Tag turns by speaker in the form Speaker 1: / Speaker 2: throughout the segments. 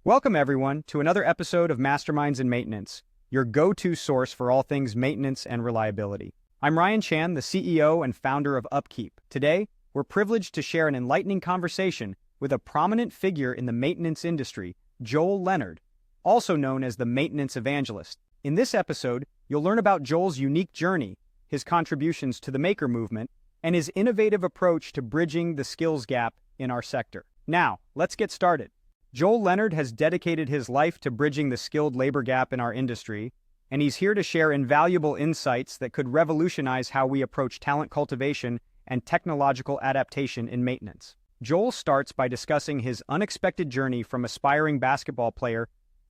Speaker 1: Welcome, everyone, to another episode of Masterminds in Maintenance, your go-to source for all things maintenance and reliability. I'm Ryan Chan, the CEO and founder of Upkeep. Today, we're privileged to share an enlightening conversation with a prominent figure in the maintenance industry, Joel Leonard, also known as the Maintenance Evangelist. In this episode, you'll learn about Joel's unique journey, his contributions to the maker movement, and his innovative approach to bridging the skills gap in our sector. Now, let's get started. Joel Leonard has dedicated his life to bridging the skilled labor gap in our industry, and he's here to share invaluable insights that could revolutionize how we approach talent cultivation and technological adaptation in maintenance. Joel starts by discussing his unexpected journey from aspiring basketball player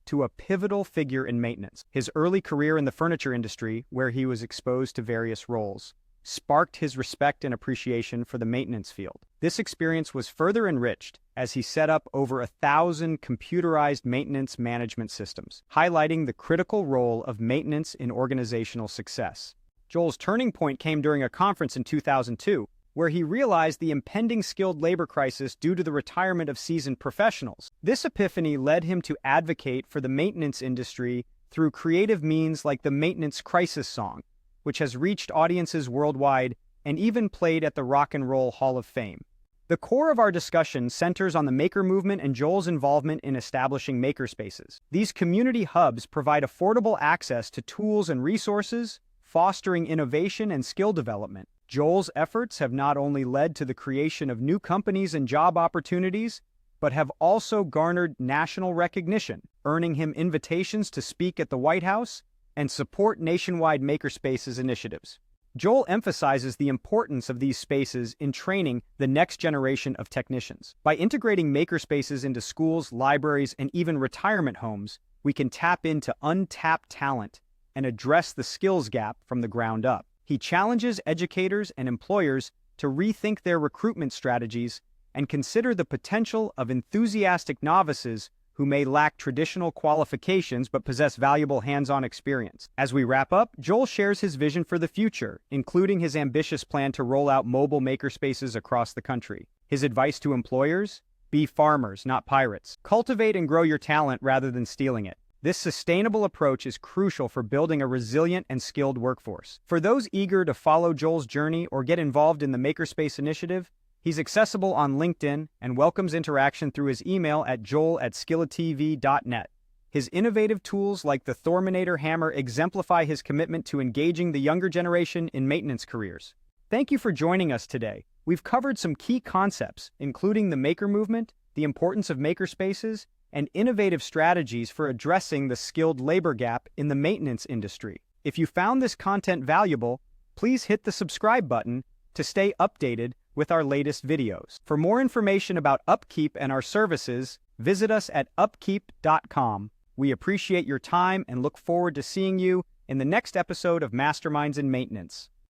Speaker 1: to a pivotal figure in maintenance. His early career in the furniture industry, where he was exposed to various roles, sparked his respect and appreciation for the maintenance field. This experience was further enriched as he set up over 1,000 computerized maintenance management systems, highlighting the critical role of maintenance in organizational success. Joel's turning point came during a conference in 2002, where he realized the impending skilled labor crisis due to the retirement of seasoned professionals. This epiphany led him to advocate for the maintenance industry through creative means like the Maintenance Crisis song, which has reached audiences worldwide and even played at the Rock and Roll Hall of Fame. The core of our discussion centers on the maker movement and Joel's involvement in establishing Makerspaces. These community hubs provide affordable access to tools and resources, fostering innovation and skill development. Joel's efforts have not only led to the creation of new companies and job opportunities, but have also garnered national recognition, earning him invitations to speak at the White House and support nationwide Makerspaces initiatives. Joel emphasizes the importance of these spaces in training the next generation of technicians. By integrating Makerspaces into schools, libraries, and even retirement homes, we can tap into untapped talent and address the skills gap from the ground up. He challenges educators and employers to rethink their recruitment strategies and consider the potential of enthusiastic novices who may lack traditional qualifications but possess valuable hands-on experience. As we wrap up, Joel shares his vision for the future, including his ambitious plan to roll out mobile makerspaces across the country. His advice to employers? Be farmers, not pirates. Cultivate and grow your talent rather than stealing it. This sustainable approach is crucial for building a resilient and skilled workforce. For those eager to follow Joel's journey or get involved in the Makerspace initiative, he's accessible on LinkedIn and welcomes interaction through his email at joel@skillatv.net. His innovative tools like the Thorminator hammer exemplify his commitment to engaging the younger generation in maintenance careers. Thank you for joining us today. We've covered some key concepts, including the maker movement, the importance of makerspaces, and innovative strategies for addressing the skilled labor gap in the maintenance industry. If you found this content valuable, please hit the subscribe button to stay updated with our latest videos. For more information about Upkeep and our services, visit us at upkeep.com. We appreciate your time and look forward to seeing you in the next episode of Masterminds in Maintenance.